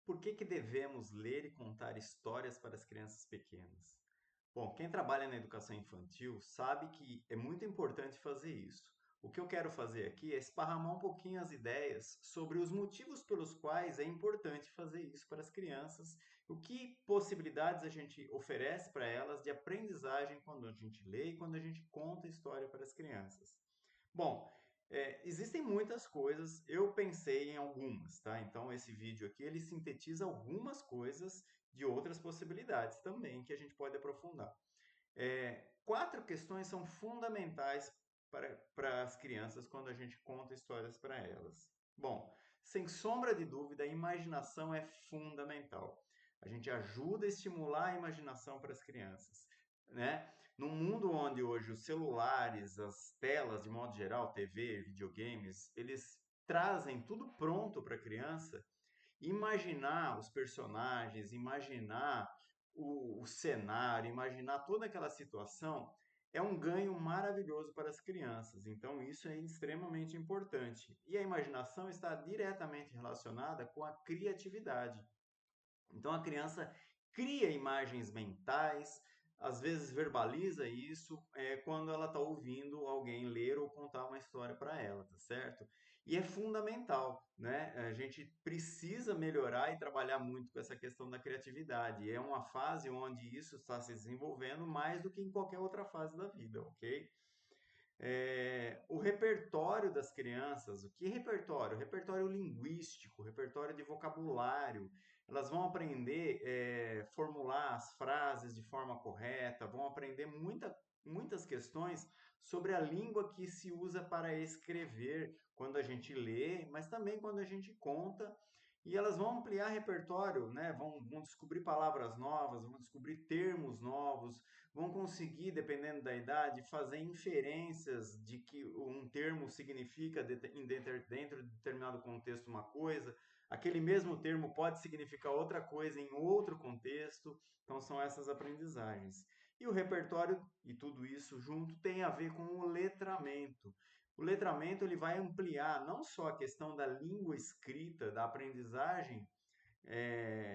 Por que que devemos ler e contar histórias para as crianças pequenas? Bom, quem trabalha na educação infantil sabe que é muito importante fazer isso. O que eu quero fazer aqui é esparramar um pouquinho as ideias sobre os motivos pelos quais é importante fazer isso para as crianças, o que possibilidades a gente oferece para elas de aprendizagem quando a gente lê e quando a gente conta história para as crianças. Bom, existem muitas coisas, eu pensei em algumas, tá? Então esse vídeo aqui ele sintetiza algumas coisas de outras possibilidades também que a gente pode aprofundar. Quatro questões são fundamentais para as crianças quando a gente conta histórias para elas. Bom, sem sombra de dúvida, a imaginação é fundamental. A gente ajuda a estimular a imaginação para as crianças, né? Num mundo onde hoje os celulares, as telas, de modo geral, TV, videogames, eles trazem tudo pronto para a criança, imaginar os personagens, imaginar o cenário, imaginar toda aquela situação é um ganho maravilhoso para as crianças. Então, isso é extremamente importante. E a imaginação está diretamente relacionada com a criatividade. Então a criança cria imagens mentais, às vezes verbaliza isso quando ela está ouvindo alguém ler ou contar uma história para ela, tá certo? E é fundamental, né? A gente precisa melhorar e trabalhar muito com essa questão da criatividade. É uma fase onde isso está se desenvolvendo mais do que em qualquer outra fase da vida, ok? O repertório das crianças, o que repertório? Repertório linguístico, repertório de vocabulário. Elas vão aprender formular as frases de forma correta, vão aprender muitas questões sobre a língua que se usa para escrever quando a gente lê, mas também quando a gente conta. E elas vão ampliar repertório, né? Vão descobrir palavras novas, vão descobrir termos novos, vão conseguir, dependendo da idade, fazer inferências de que um termo significa dentro de determinado contexto uma coisa, aquele mesmo termo pode significar outra coisa em outro contexto, então são essas aprendizagens. E o repertório e tudo isso junto tem a ver com o letramento. O letramento ele vai ampliar não só a questão da língua escrita, da aprendizagem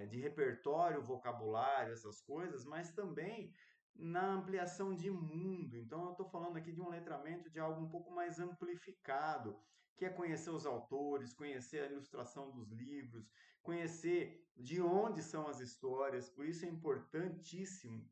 de repertório, vocabulário, essas coisas, mas também na ampliação de mundo. Então, eu estou falando aqui de um letramento de algo um pouco mais amplificado, que é conhecer os autores, conhecer a ilustração dos livros, conhecer de onde são as histórias. Por isso é importantíssimo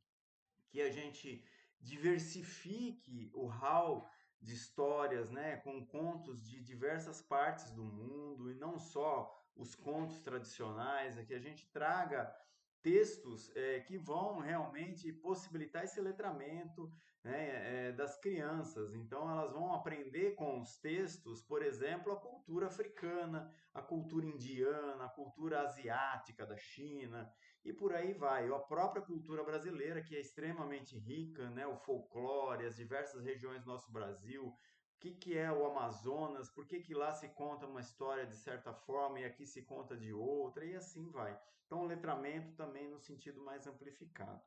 que a gente diversifique o hall de histórias, né, com contos de diversas partes do mundo e não só os contos tradicionais, é que a gente traga textos que vão realmente possibilitar esse letramento, né, das crianças. Então, elas vão aprender com os textos, por exemplo, a cultura africana, a cultura indiana, a cultura asiática da China, e por aí vai. A própria cultura brasileira, que é extremamente rica, né? O folclore, as diversas regiões do nosso Brasil, o que é o Amazonas, por que que lá se conta uma história de certa forma e aqui se conta de outra, e assim vai. Então, o letramento também no sentido mais amplificado.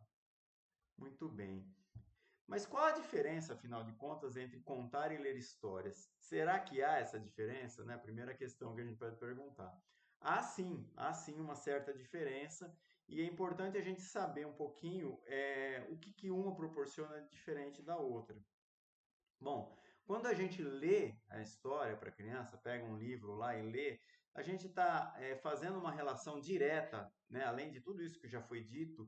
Muito bem. Mas qual a diferença, afinal de contas, entre contar e ler histórias? Será que há essa diferença? Né? A primeira questão que a gente pode perguntar. Há sim uma certa diferença, e é importante a gente saber um pouquinho o que, que uma proporciona de diferente da outra. Bom, quando a gente lê a história para a criança, pega um livro lá e lê, a gente está fazendo uma relação direta, né, além de tudo isso que já foi dito,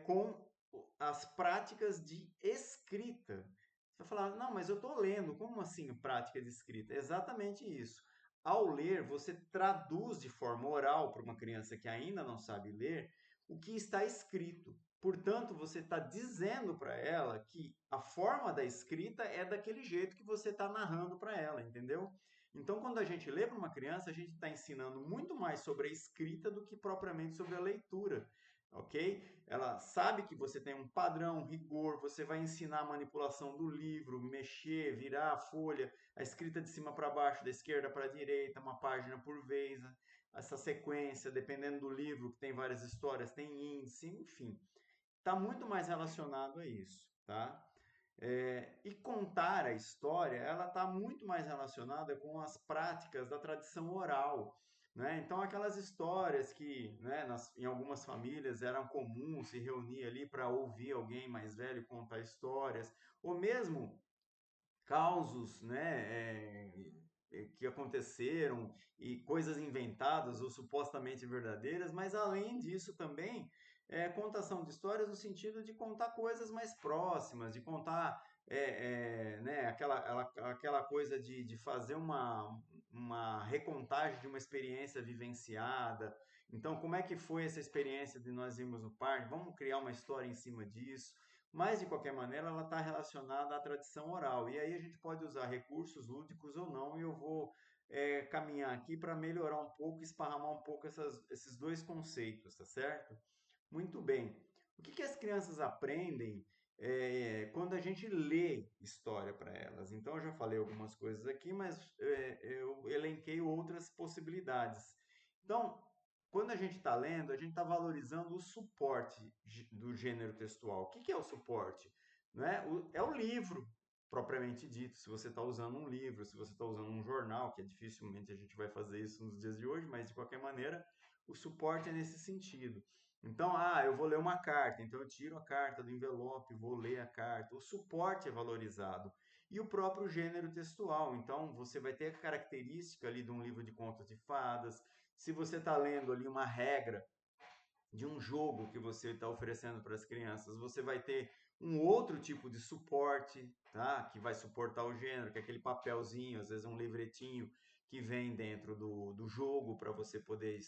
com as práticas de escrita. Você vai falar, não, mas eu estou lendo, como assim prática de escrita? É exatamente isso. Ao ler, você traduz de forma oral para uma criança que ainda não sabe ler o que está escrito. Portanto, você está dizendo para ela que a forma da escrita é daquele jeito que você está narrando para ela, entendeu? Então, quando a gente lê para uma criança, a gente está ensinando muito mais sobre a escrita do que propriamente sobre a leitura, ok? Ela sabe que você tem um padrão, um rigor, você vai ensinar a manipulação do livro, mexer, virar a folha, a escrita de cima para baixo, da esquerda para a direita, uma página por vez, essa sequência, dependendo do livro, que tem várias histórias, tem índice, enfim está muito mais relacionado a isso, tá? E contar a história, ela está muito mais relacionada com as práticas da tradição oral, né? Então, aquelas histórias que, né, em algumas famílias eram comuns se reunir ali para ouvir alguém mais velho contar histórias, ou mesmo causos, né, que aconteceram e coisas inventadas ou supostamente verdadeiras, mas além disso também contação de histórias no sentido de contar coisas mais próximas, de contar né, aquela coisa de fazer uma recontagem de uma experiência vivenciada. Então, como é que foi essa experiência de nós irmos no parque? Vamos criar uma história em cima disso. Mas, de qualquer maneira, ela está relacionada à tradição oral. E aí a gente pode usar recursos lúdicos ou não, e eu vou caminhar aqui para melhorar um pouco, esparramar um pouco esses dois conceitos, tá certo? Muito bem. O que as crianças aprendem quando a gente lê história para elas? Então, eu já falei algumas coisas aqui, mas eu elenquei outras possibilidades. Então, quando a gente está lendo, a gente está valorizando o suporte do gênero textual. O que é o suporte? Né? É o livro, propriamente dito. Se você está usando um livro, se você está usando um jornal, que é dificilmente a gente vai fazer isso nos dias de hoje, mas de qualquer maneira, o suporte é nesse sentido. Então, eu vou ler uma carta, então eu tiro a carta do envelope, vou ler a carta. O suporte é valorizado. E o próprio gênero textual. Então, você vai ter a característica ali de um livro de contos de fadas. Se você está lendo ali uma regra de um jogo que você está oferecendo para as crianças, você vai ter um outro tipo de suporte, tá? Que vai suportar o gênero, que é aquele papelzinho, às vezes um livretinho que vem dentro do jogo para você poder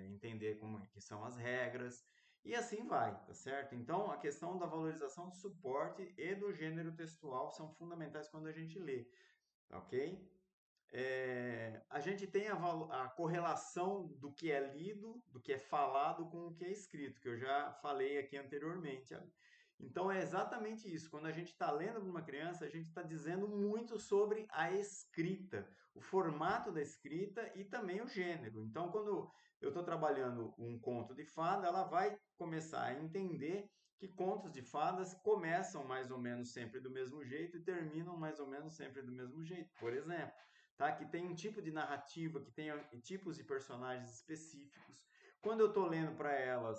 entender como é que são as regras. E assim vai, tá certo? Então, a questão da valorização do suporte e do gênero textual são fundamentais quando a gente lê, ok? A gente tem a correlação do que é lido, do que é falado com o que é escrito, que eu já falei aqui anteriormente. Então é exatamente isso. Quando a gente está lendo para uma criança, a gente está dizendo muito sobre a escrita, o formato da escrita e também o gênero. Então, quando eu estou trabalhando um conto de fada, ela vai começar a entender que contos de fadas começam mais ou menos sempre do mesmo jeito e terminam mais ou menos sempre do mesmo jeito. Por exemplo, tá? Que tem um tipo de narrativa, que tem tipos de personagens específicos. Quando eu estou lendo para elas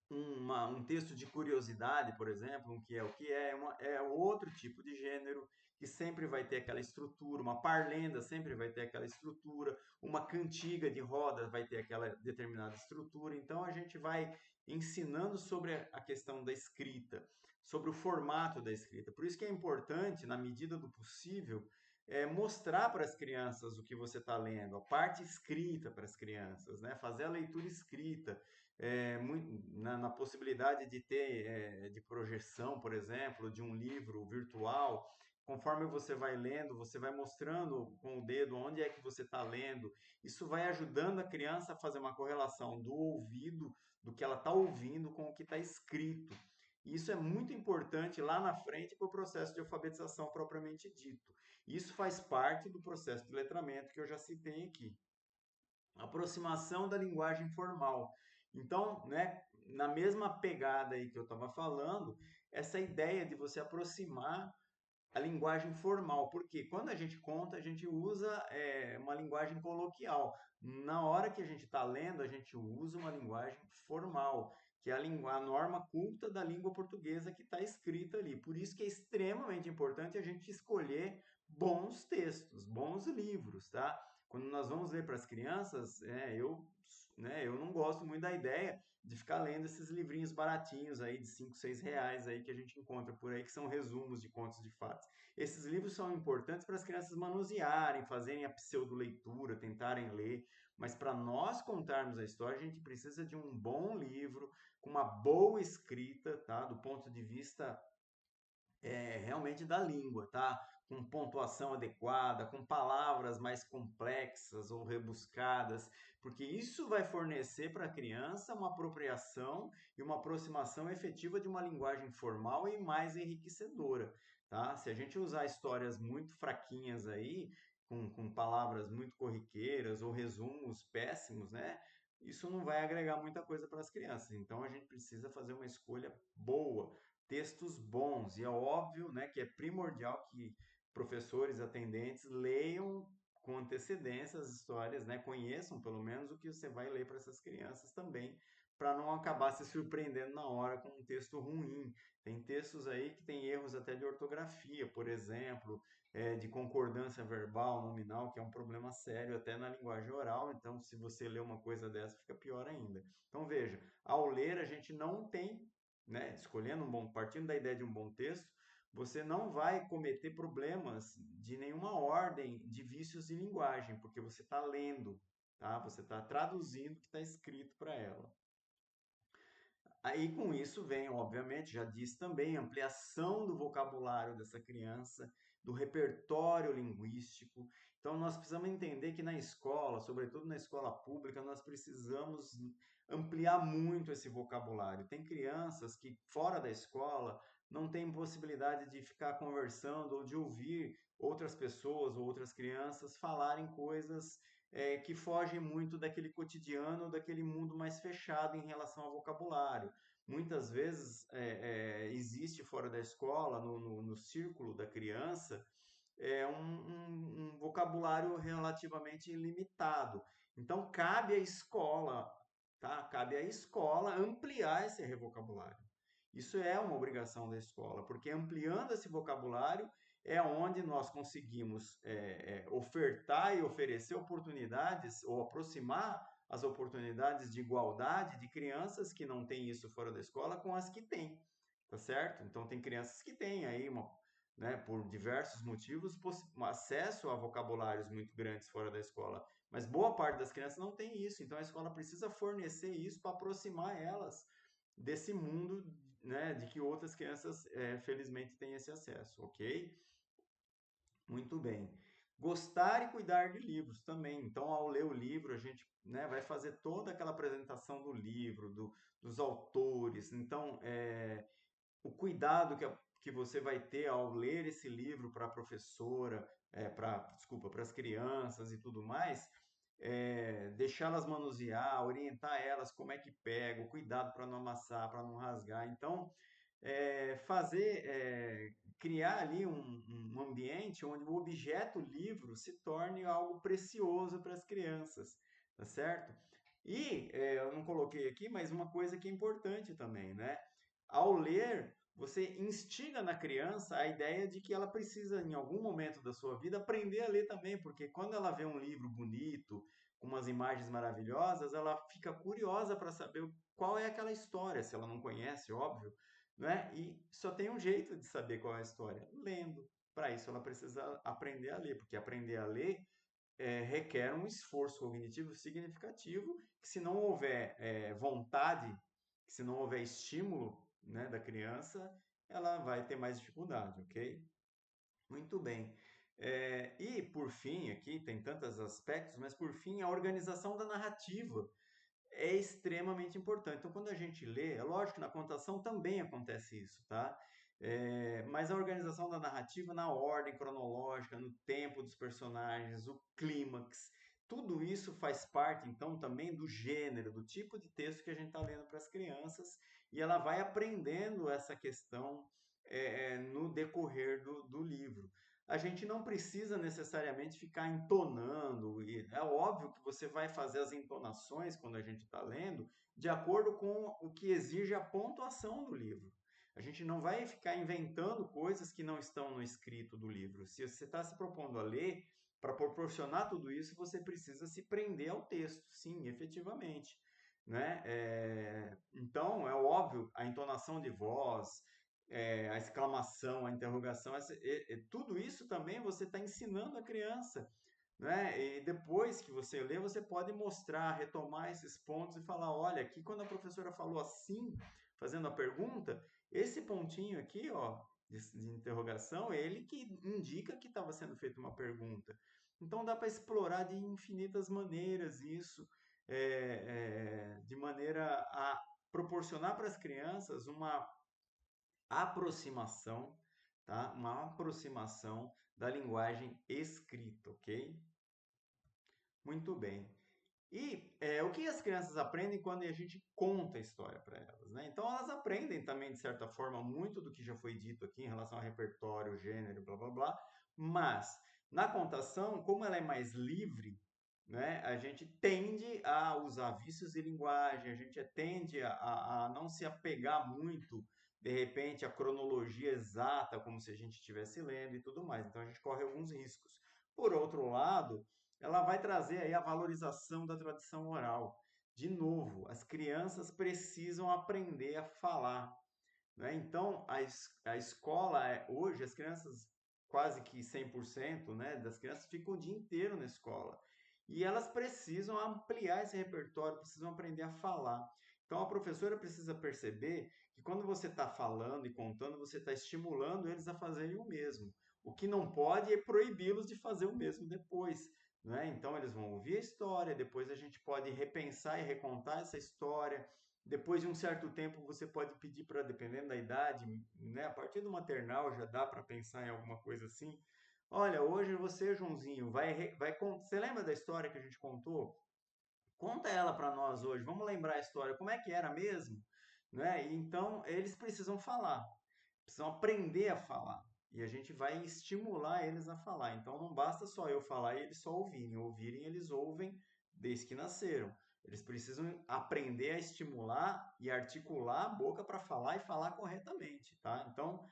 um texto de curiosidade, por exemplo, o que é outro tipo de gênero que sempre vai ter aquela estrutura, uma parlenda sempre vai ter aquela estrutura, uma cantiga de roda vai ter aquela determinada estrutura. Então a gente vai ensinando sobre a questão da escrita, sobre o formato da escrita. Por isso que é importante, na medida do possível, mostrar para as crianças o que você está lendo, a parte escrita para as crianças, né? Fazer a leitura escrita, na possibilidade de ter de projeção, por exemplo, de um livro virtual. Conforme você vai lendo, você vai mostrando com o dedo onde é que você está lendo. Isso vai ajudando a criança a fazer uma correlação do ouvido, do que ela está ouvindo, com o que está escrito. E isso é muito importante lá na frente para o processo de alfabetização propriamente dito. Isso faz parte do processo de letramento que eu já citei aqui. Aproximação da linguagem formal. Então, né, na mesma pegada aí que eu estava falando, essa ideia de você aproximar a linguagem formal, porque quando a gente conta, a gente usa uma linguagem coloquial. Na hora que a gente está lendo, a gente usa uma linguagem formal, que é a norma culta da língua portuguesa que está escrita ali. Por isso que é extremamente importante a gente escolher bons textos, bons livros, tá? Quando nós vamos ler para as crianças, eu não gosto muito da ideia de ficar lendo esses livrinhos baratinhos aí de 5, 6 reais aí que a gente encontra por aí, que são resumos de contos de fadas. Esses livros são importantes para as crianças manusearem, fazerem a pseudo-leitura, tentarem ler, mas para nós contarmos a história, a gente precisa de um bom livro, com uma boa escrita, tá? Do ponto de vista realmente da língua, tá? Com pontuação adequada, com palavras mais complexas ou rebuscadas, porque isso vai fornecer para a criança uma apropriação e uma aproximação efetiva de uma linguagem formal e mais enriquecedora, tá? Se a gente usar histórias muito fraquinhas aí, com palavras muito corriqueiras ou resumos péssimos, né? Isso não vai agregar muita coisa para as crianças. Então a gente precisa fazer uma escolha boa, textos bons. E é óbvio, né, que é primordial que professores, atendentes leiam com antecedência as histórias, né? Conheçam pelo menos o que você vai ler para essas crianças também, para não acabar se surpreendendo na hora com um texto ruim. Tem textos aí que tem erros até de ortografia, por exemplo, de concordância verbal, nominal, que é um problema sério até na linguagem oral. Então, se você lê uma coisa dessa, fica pior ainda. Então, veja, ao ler a gente não tem, né, escolhendo partindo da ideia de um bom texto, você não vai cometer problemas de nenhuma ordem de vícios de linguagem, porque você está lendo, tá? Você está traduzindo o que está escrito para ela. Aí com isso vem, obviamente, já disse também, ampliação do vocabulário dessa criança, do repertório linguístico. Então nós precisamos entender que na escola, sobretudo na escola pública, nós precisamos ampliar muito esse vocabulário. Tem crianças que fora da escola não têm possibilidade de ficar conversando ou de ouvir outras pessoas ou outras crianças falarem coisas que fogem muito daquele cotidiano, daquele mundo mais fechado em relação ao vocabulário. Muitas vezes existe fora da escola, no círculo da criança, um vocabulário relativamente limitado. Então, cabe à escola, tá? Cabe à escola ampliar esse vocabulário. Isso é uma obrigação da escola, porque ampliando esse vocabulário é onde nós conseguimos ofertar e oferecer oportunidades ou aproximar as oportunidades de igualdade de crianças que não têm isso fora da escola com as que têm, tá certo? Então tem crianças que têm aí né, por diversos motivos, um acesso a vocabulários muito grandes fora da escola, mas boa parte das crianças não tem isso, então a escola precisa fornecer isso para aproximar elas desse mundo, né, de que outras crianças, felizmente, têm esse acesso, ok? Muito bem. Gostar e cuidar de livros também. Então, ao ler o livro, a gente, né, vai fazer toda aquela apresentação do livro, dos autores. Então, o cuidado que você vai ter ao ler esse livro para a professora, desculpa, para as crianças e tudo mais, deixá-las manusear, orientar elas como é que pega, o cuidado para não amassar, para não rasgar. Então, criar ali um ambiente onde o objeto livro se torne algo precioso para as crianças, tá certo? E eu não coloquei aqui, mas uma coisa que é importante também, né? Ao ler, você instiga na criança a ideia de que ela precisa, em algum momento da sua vida, aprender a ler também, porque quando ela vê um livro bonito, com umas imagens maravilhosas, ela fica curiosa para saber qual é aquela história, se ela não conhece, óbvio, né? E só tem um jeito de saber qual é a história, lendo. Para isso, ela precisa aprender a ler, porque aprender a ler requer um esforço cognitivo significativo, que se não houver vontade, que se não houver estímulo, né, da criança, ela vai ter mais dificuldade, ok? Muito bem. E por fim, aqui tem tantos aspectos, mas por fim, a organização da narrativa é extremamente importante. Então, quando a gente lê, é lógico que na contação também acontece isso, tá? Mas a organização da narrativa na ordem cronológica, no tempo dos personagens, o clímax, tudo isso faz parte, então, também do gênero, do tipo de texto que a gente está lendo para as crianças, e ela vai aprendendo essa questão no decorrer do livro. A gente não precisa necessariamente ficar entonando, e é óbvio que você vai fazer as entonações quando a gente está lendo, de acordo com o que exige a pontuação do livro. A gente não vai ficar inventando coisas que não estão no escrito do livro. Se você está se propondo a ler, para proporcionar tudo isso, você precisa se prender ao texto, sim, efetivamente. Né? Então, é óbvio, a entonação de voz, a exclamação, a interrogação, tudo isso também você está ensinando a criança. Né? E depois que você lê, você pode mostrar, retomar esses pontos e falar: olha, aqui quando a professora falou assim, fazendo a pergunta, esse pontinho aqui, ó, de interrogação, é ele que indica que estava sendo feita uma pergunta. Então dá para explorar de infinitas maneiras isso, de maneira a proporcionar para as crianças uma aproximação, tá? Uma aproximação da linguagem escrita, ok? Muito bem. E o que as crianças aprendem quando a gente conta a história para elas, né? Então elas aprendem também, de certa forma, muito do que já foi dito aqui em relação ao repertório, gênero, blá blá blá, mas Na contação, como ela é mais livre, né, a gente tende a usar vícios de linguagem, a gente tende a não se apegar muito, de repente, à cronologia exata, como se a gente estivesse lendo e tudo mais. Então, a gente corre alguns riscos. Por outro lado, ela vai trazer aí a valorização da tradição oral. De novo, as crianças precisam aprender a falar, né? Então, a escola, hoje, as crianças, quase que 100%, né, das crianças ficam o dia inteiro na escola. E elas precisam ampliar esse repertório, precisam aprender a falar. Então, a professora precisa perceber que quando você está falando e contando, você está estimulando eles a fazerem o mesmo. O que não pode é proibi-los de fazer o mesmo depois. Né? Então, eles vão ouvir a história, depois a gente pode repensar e recontar essa história. Depois de um certo tempo, você pode pedir para, dependendo da idade, né, a partir do maternal já dá para pensar em alguma coisa assim. Olha, hoje você, Joãozinho, você lembra da história que a gente contou? Conta ela para nós hoje. Vamos lembrar a história. Como é que era mesmo? Né? E então, eles precisam falar, precisam aprender a falar. E a gente vai estimular eles a falar. Então não basta só eu falar e eles só ouvirem. Ouvirem, eles ouvem desde que nasceram. Eles precisam aprender a estimular e articular a boca para falar e falar corretamente, tá? Então,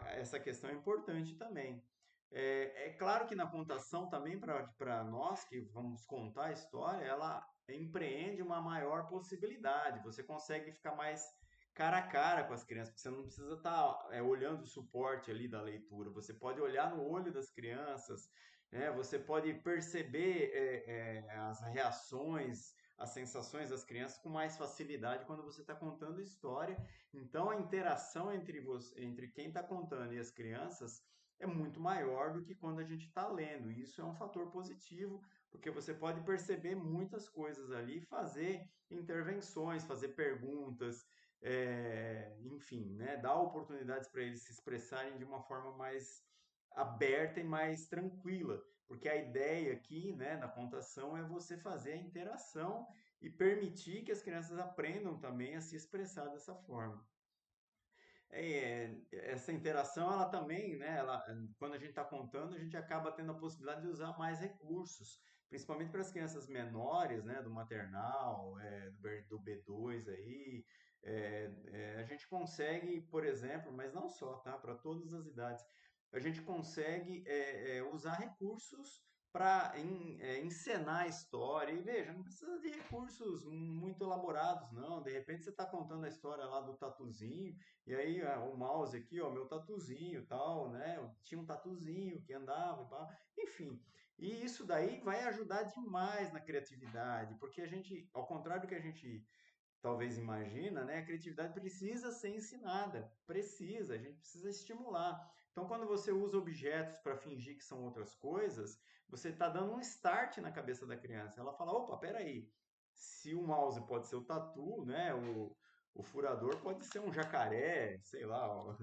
essa questão é importante também. É claro que na contação também, para nós que vamos contar a história, ela empreende uma maior possibilidade. Você consegue ficar mais cara a cara com as crianças, porque você não precisa estar olhando o suporte ali da leitura, você pode olhar no olho das crianças, né? Você pode perceber as reações, as sensações das crianças com mais facilidade quando você está contando história. Então a interação entre quem está contando e as crianças é muito maior do que quando a gente está lendo. E isso é um fator positivo, porque você pode perceber muitas coisas ali, fazer intervenções, fazer perguntas, enfim, né, dar oportunidades para eles se expressarem de uma forma mais aberta e mais tranquila, porque a ideia aqui, né, na contação é você fazer a interação e permitir que as crianças aprendam também a se expressar dessa forma. Essa interação, ela também, né, quando a gente está contando, a gente acaba tendo a possibilidade de usar mais recursos, principalmente para as crianças menores, né, do maternal, do B2 aí, a gente consegue, por exemplo, mas não só, tá, para todas as idades, a gente consegue usar recursos para encenar a história. E veja, não precisa de recursos muito elaborados, não. De repente você está contando a história lá do tatuzinho, e aí, o mouse aqui, ó, meu tatuzinho, tal, né? Eu tinha um tatuzinho que andava e tal. Enfim, e isso daí vai ajudar demais na criatividade, porque a gente, ao contrário do que a gente talvez imagina, né? A criatividade precisa ser ensinada, precisa, a gente precisa estimular. Então, quando você usa objetos para fingir que são outras coisas, você está dando um start na cabeça da criança. Ela fala, opa, peraí, se o mouse pode ser o tatu, né? O furador pode ser um jacaré, sei lá, ó,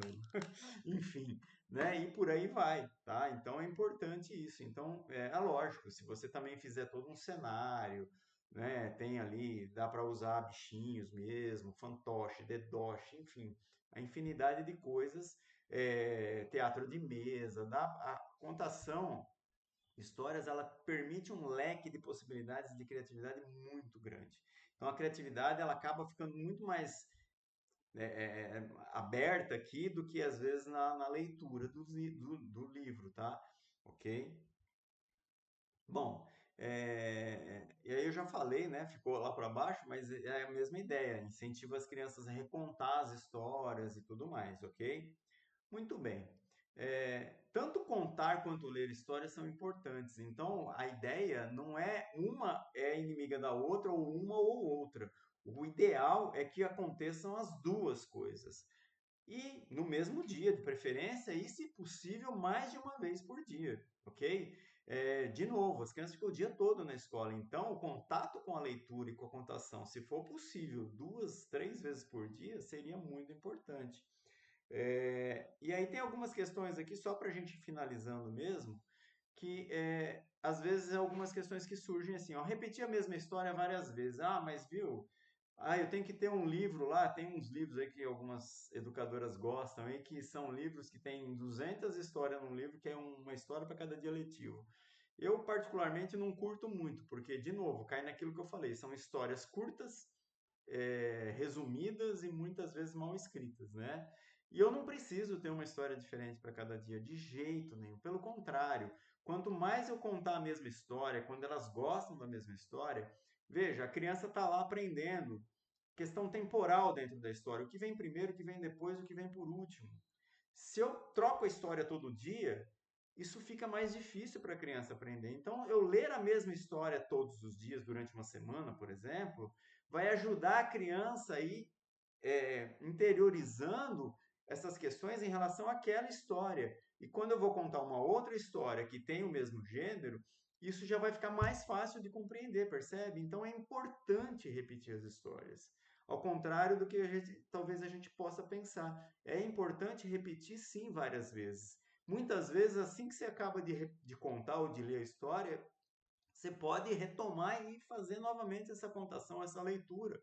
enfim, né? E por aí vai, tá? Então é importante isso. Então é lógico, se você também fizer todo um cenário, né? Tem ali, dá para usar bichinhos mesmo, fantoche, dedoche, enfim, a infinidade de coisas. Teatro de mesa, a contação, histórias, ela permite um leque de possibilidades de criatividade muito grande. Então a criatividade ela acaba ficando muito mais aberta aqui do que às vezes na leitura do livro, tá? Ok? Bom, e aí eu já falei, né? Ficou lá para baixo, mas é a mesma ideia. Incentiva as crianças a recontar as histórias e tudo mais, ok? Muito bem. Tanto contar quanto ler histórias são importantes. Então, a ideia não é uma é inimiga da outra ou uma ou outra. O ideal é que aconteçam as duas coisas. E no mesmo dia, de preferência, e se possível, mais de uma vez por dia, ok? De novo, as crianças ficam o dia todo na escola, então o contato com a leitura e com a contação, se for possível, 2, 3 vezes por dia, seria muito importante. E aí tem algumas questões aqui, só para a gente ir finalizando mesmo, que às vezes algumas questões que surgem assim, ó, repetir a mesma história várias vezes. Ah, mas viu? Ah, eu tenho que ter um livro lá, tem uns livros aí que algumas educadoras gostam aí, que são livros que tem 200 histórias num livro, que é uma história para cada dia letivo. Eu particularmente não curto muito, porque, de novo, cai naquilo que eu falei, são histórias curtas, resumidas e muitas vezes mal escritas, né? E eu não preciso ter uma história diferente para cada dia, de jeito nenhum. Pelo contrário, quanto mais eu contar a mesma história, quando elas gostam da mesma história, veja, a criança está lá aprendendo questão temporal dentro da história, o que vem primeiro, o que vem depois, o que vem por último. Se eu troco a história todo dia, isso fica mais difícil para a criança aprender. Então, eu ler a mesma história todos os dias durante uma semana, por exemplo, vai ajudar a criança a ir interiorizando essas questões em relação àquela história. E quando eu vou contar uma outra história que tem o mesmo gênero, isso já vai ficar mais fácil de compreender, percebe? Então é importante repetir as histórias. Ao contrário do que talvez a gente possa pensar. É importante repetir sim várias vezes. Muitas vezes, assim que você acaba de contar ou de ler a história, você pode retomar e fazer novamente essa contação, essa leitura,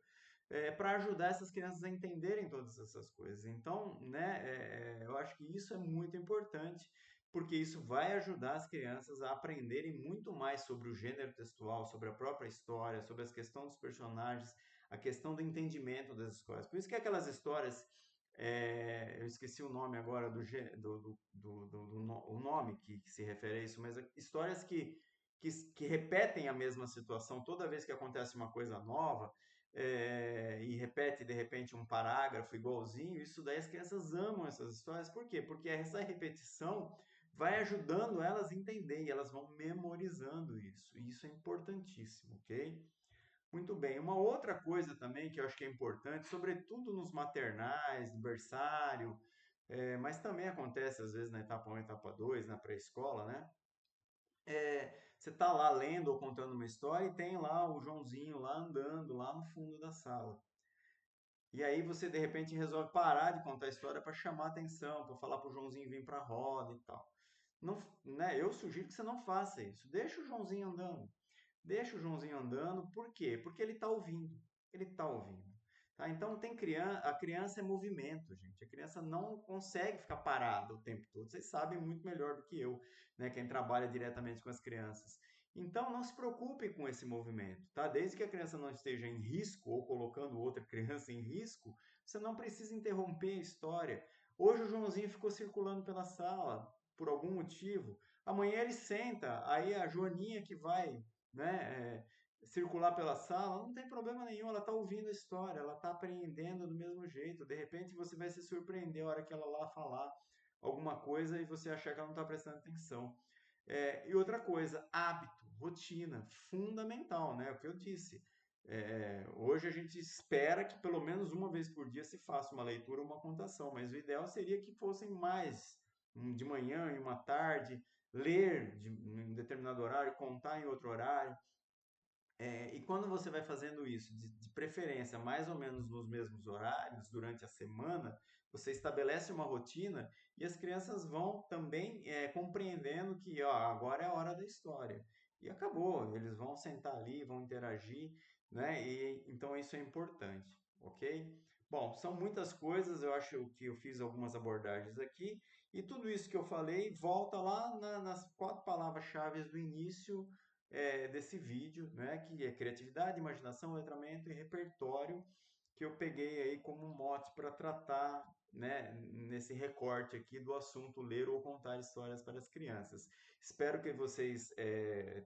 para ajudar essas crianças a entenderem todas essas coisas. Então, né, eu acho que isso é muito importante, porque isso vai ajudar as crianças a aprenderem muito mais sobre o gênero textual, sobre a própria história, sobre as questões dos personagens, a questão do entendimento das histórias. Por isso que aquelas histórias, eu esqueci o nome agora o nome que se refere a isso, mas histórias que repetem a mesma situação toda vez que acontece uma coisa nova, e repete de repente um parágrafo igualzinho, isso daí as crianças amam essas histórias. Por quê? Porque essa repetição vai ajudando elas a entender e elas vão memorizando isso. E isso é importantíssimo, ok? Muito bem. Uma outra coisa também que eu acho que é importante, sobretudo nos maternais, no berçário, mas também acontece às vezes na etapa 1, etapa 2, na pré-escola, né? Você está lá lendo ou contando uma história e tem lá o Joãozinho lá andando lá no fundo da sala. E aí você de repente resolve parar de contar a história para chamar atenção, para falar para o Joãozinho vir para a roda e tal. Não, né, eu sugiro que você não faça isso. Deixa o Joãozinho andando. Deixa o Joãozinho andando, por quê? Porque ele está ouvindo. Ele está ouvindo. Tá? Então tem criança, a criança é movimento, gente. A criança não consegue ficar parada o tempo todo. Vocês sabem muito melhor do que eu, né? Quem trabalha diretamente com as crianças. Então não se preocupe com esse movimento, tá? Desde que a criança não esteja em risco ou colocando outra criança em risco, você não precisa interromper a história. Hoje o Joãozinho ficou circulando pela sala por algum motivo. Amanhã ele senta, aí a Joaninha que vai, né, circular pela sala, não tem problema nenhum, ela está ouvindo a história, ela está aprendendo do mesmo jeito. De repente você vai se surpreender a hora que ela lá falar alguma coisa e você achar que ela não está prestando atenção. E outra coisa, hábito, rotina, fundamental, né? O que eu disse. Hoje a gente espera que pelo menos uma vez por dia se faça uma leitura ou uma contação, mas o ideal seria que fossem mais, de manhã e uma tarde, ler em um determinado horário, contar em outro horário. E quando você vai fazendo isso, de preferência mais ou menos nos mesmos horários, durante a semana, você estabelece uma rotina e as crianças vão também compreendendo que ó, agora é a hora da história. E acabou, eles vão sentar ali, vão interagir, né? E, então isso é importante, ok? Bom, são muitas coisas, eu acho que eu fiz algumas abordagens aqui, e tudo isso que eu falei volta lá nas quatro palavras-chave do início desse vídeo, né, que é criatividade, imaginação, letramento e repertório, que eu peguei aí como mote para tratar, né, nesse recorte aqui do assunto ler ou contar histórias para as crianças. Espero que vocês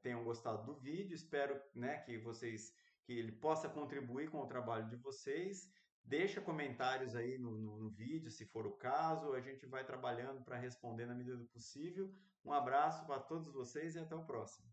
tenham gostado do vídeo, espero, né, que ele possa contribuir com o trabalho de vocês. Deixa comentários aí no vídeo, se for o caso, a gente vai trabalhando para responder na medida do possível. Um abraço para todos vocês e até o próximo.